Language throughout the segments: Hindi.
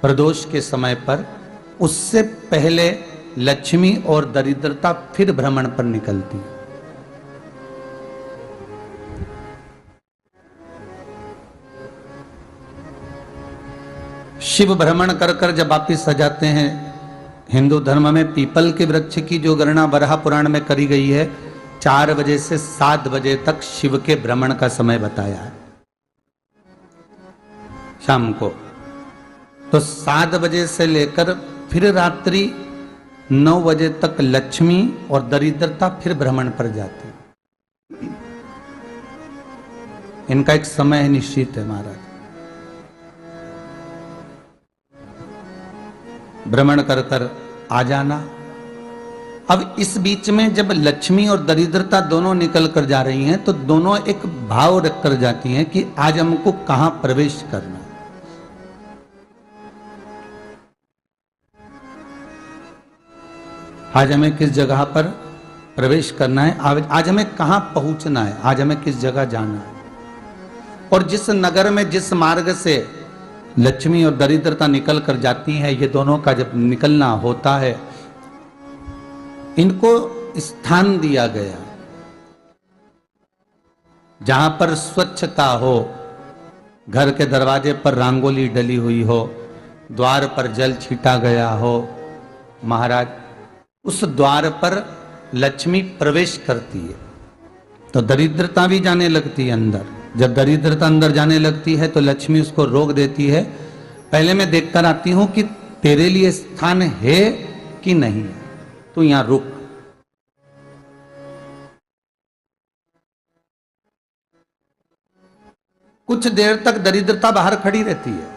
प्रदोष के समय पर, उससे पहले लक्ष्मी और दरिद्रता फिर भ्रमण पर निकलती है। शिव भ्रमण कर कर जब वापिस आ जाते हैं, हिंदू धर्म में पीपल के वृक्ष की जो गणना वराह पुराण में करी गई है, 4 बजे से 7 बजे तक शिव के भ्रमण का समय बताया है शाम को। तो 7 बजे से लेकर फिर रात्रि 9 बजे तक लक्ष्मी और दरिद्रता फिर भ्रमण पर जाती। इनका एक समय निश्चित है महाराज, भ्रमण कर कर आ जाना। अब इस बीच में जब लक्ष्मी और दरिद्रता दोनों निकल कर जा रही हैं, तो दोनों एक भाव रख कर जाती हैं कि आज हमको कहां प्रवेश करना है। आज हमें किस जगह पर प्रवेश करना है, आज हमें कहां पहुंचना है, आज हमें किस जगह जाना है। और जिस नगर में जिस मार्ग से लक्ष्मी और दरिद्रता निकल कर जाती है, ये दोनों का जब निकलना होता है, इनको स्थान दिया गया जहां पर स्वच्छता हो, घर के दरवाजे पर रंगोली डली हुई हो, द्वार पर जल छीटा गया हो। महाराज, उस द्वार पर लक्ष्मी प्रवेश करती है तो दरिद्रता भी जाने लगती है अंदर। जब दरिद्रता अंदर जाने लगती है तो लक्ष्मी उसको रोक देती है, पहले मैं देखकर आती हूं कि तेरे लिए स्थान है कि नहीं है, तू यहां रुक। कुछ देर तक दरिद्रता बाहर खड़ी रहती है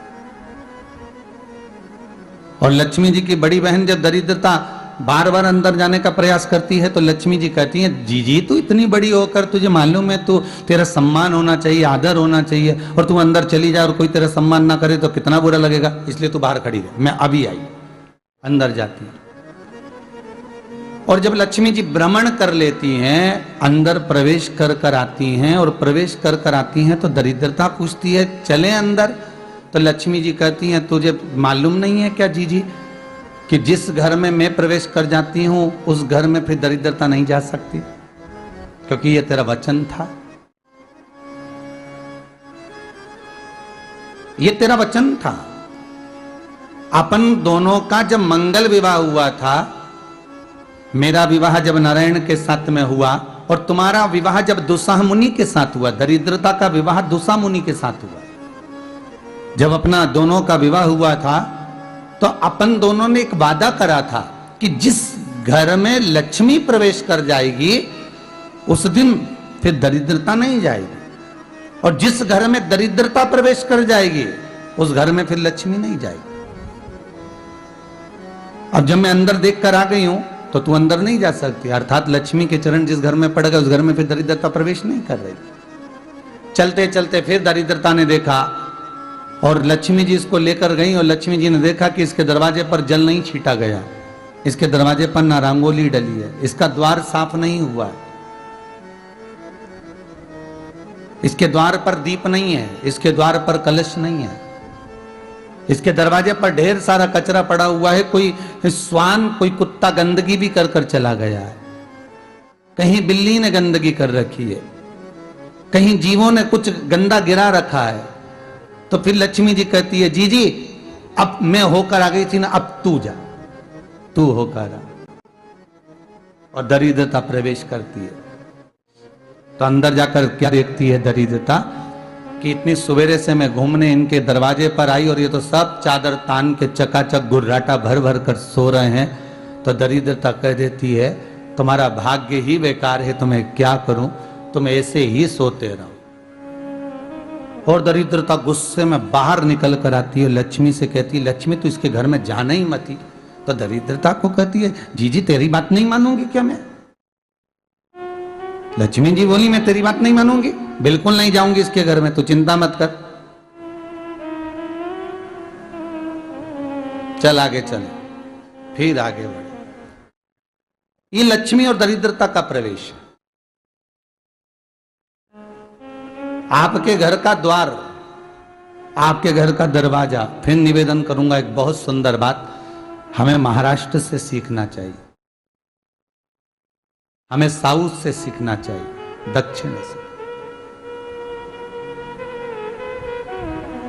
और लक्ष्मी जी की बड़ी बहन जब दरिद्रता बार बार अंदर जाने का प्रयास करती है तो लक्ष्मी जी कहती हैं, जीजी तू इतनी बड़ी होकर तुझे मालूम है तू तेरा सम्मान होना चाहिए, आदर होना चाहिए, और तू अंदर चली जाए और कोई तेरा सम्मान ना करे तो कितना बुरा लगेगा, इसलिए तू बाहर खड़ी रहे, मैं अभी आई। अंदर जाती है और जब लक्ष्मी जी भ्रमण कर लेती हैं, अंदर प्रवेश कर कर आती हैं और प्रवेश कर कर आती हैं तो दरिद्रता पूछती है चले अंदर। तो लक्ष्मी जी कहती हैं, तुझे मालूम नहीं है क्या जीजी कि जिस घर में मैं प्रवेश कर जाती हूं उस घर में फिर दरिद्रता नहीं जा सकती, क्योंकि यह तेरा वचन था, यह तेरा वचन था। अपन दोनों का जब मंगल विवाह हुआ था, मेरा विवाह जब नारायण के साथ में हुआ और तुम्हारा विवाह जब दुसाह मुनि के साथ हुआ, दरिद्रता का विवाह दुसाह मुनि के साथ हुआ। जब अपना दोनों का विवाह हुआ था तो अपन दोनों ने एक वादा करा था कि जिस घर में लक्ष्मी प्रवेश कर जाएगी उस दिन फिर दरिद्रता नहीं जाएगी, और जिस घर में दरिद्रता प्रवेश कर जाएगी उस घर में फिर लक्ष्मी नहीं जाएगी। अब जब मैं अंदर देख कर आ गई हूं तो तू अंदर नहीं जा सकती, अर्थात लक्ष्मी के चरण जिस घर में पड़ गए उस घर में फिर दरिद्रता प्रवेश नहीं कर रही। चलते चलते फिर दरिद्रता ने देखा और लक्ष्मी जी इसको लेकर गई और लक्ष्मी जी ने देखा कि इसके दरवाजे पर जल नहीं छीटा गया, इसके दरवाजे पर ना रंगोली डली है, इसका द्वार साफ नहीं हुआ है, इसके द्वार पर दीप नहीं है, इसके द्वार पर कलश नहीं है, इसके दरवाजे पर ढेर सारा कचरा पड़ा हुआ है, कोई स्वान कोई कुत्ता गंदगी भी कर कर चला गया है, कहीं बिल्ली ने गंदगी कर रखी है, कहीं जीवों ने कुछ गंदा गिरा रखा है। तो फिर लक्ष्मी जी कहती है, जीजी अब मैं होकर आ गई थी ना, अब तू जा, तू होकर आ, और दरिद्रता प्रवेश करती है। तो अंदर जाकर क्या देखती है दरिद्रता कि इतनी सवेरे से मैं घूमने इनके दरवाजे पर आई और ये तो सब चादर तान के चकाचक गुर्राटा भर भर कर सो रहे हैं। तो दरिद्रता कह देती है, तुम्हारा भाग्य ही बेकार है, तुम्हें क्या करूं, तुम ऐसे ही सोते रहो। और दरिद्रता गुस्से में बाहर निकल कर आती है, लक्ष्मी से कहती है, लक्ष्मी तू इसके घर में जाना ही मत ही। तो दरिद्रता को कहती है, जीजी तेरी बात नहीं मानूंगी क्या मैं? लक्ष्मी जी बोली, मैं तेरी बात नहीं मानूंगी, बिल्कुल नहीं जाऊंगी इसके घर में, तू चिंता मत कर, चल आगे चले। फिर आगे बढ़े। ये लक्ष्मी और दरिद्रता का प्रवेश है। आपके घर का द्वार आपके घर का दरवाजा। फिर निवेदन करूंगा एक बहुत सुंदर बात, हमें महाराष्ट्र से सीखना चाहिए, हमें साउथ से सीखना चाहिए, दक्षिण से।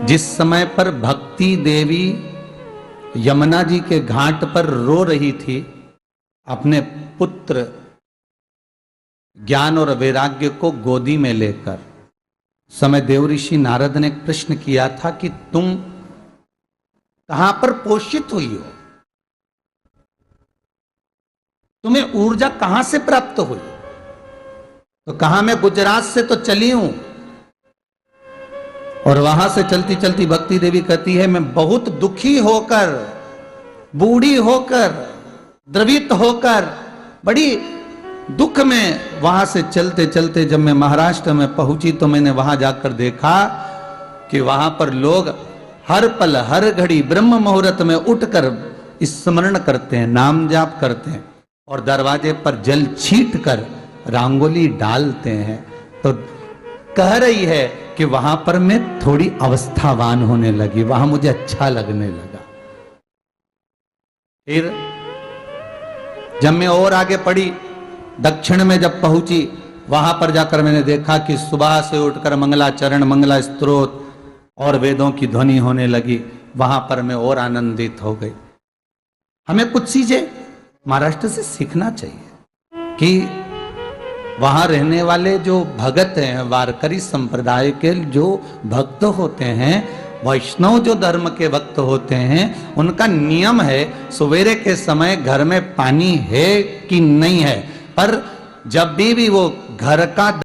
जिस समय पर भक्ति देवी यमुना जी के घाट पर रो रही थी अपने पुत्र ज्ञान और वैराग्य को गोदी में लेकर, समय देवऋषि नारद ने एक प्रश्न किया था कि तुम कहां पर पोषित हुई हो, तुम्हें ऊर्जा कहां से प्राप्त हुई? तो कहा मैं गुजरात से तो चली हूं। और वहां से चलती चलती भक्ति देवी कहती है मैं बहुत दुखी होकर, बूढ़ी होकर, द्रवित होकर, बड़ी दुख में वहां से चलते चलते जब मैं महाराष्ट्र में पहुंची तो मैंने वहां जाकर देखा कि वहां पर लोग हर पल हर घड़ी ब्रह्म मुहूर्त में उठकर स्मरण करते हैं, नाम जाप करते हैं और दरवाजे पर जल छीट कर रंगोली डालते हैं। तो कह रही है कि वहां पर मैं थोड़ी अवस्थावान होने लगी, वहां मुझे अच्छा लगने लगा। फिर जब मैं और आगे पढ़ी, दक्षिण में जब पहुंची, वहां पर जाकर मैंने देखा कि सुबह से उठकर मंगलाचरण, मंगला स्तोत्र और वेदों की ध्वनि होने लगी। वहां पर मैं और आनंदित हो गई। हमें कुछ चीजें महाराष्ट्र से सीखना चाहिए कि वहां रहने वाले जो भगत हैं, वारकरी संप्रदाय के जो भक्त होते हैं, वैष्णव जो धर्म के भक्त होते हैं, उनका नियम है सवेरे के समय घर में पानी है कि नहीं है, पर जब भी वो घर का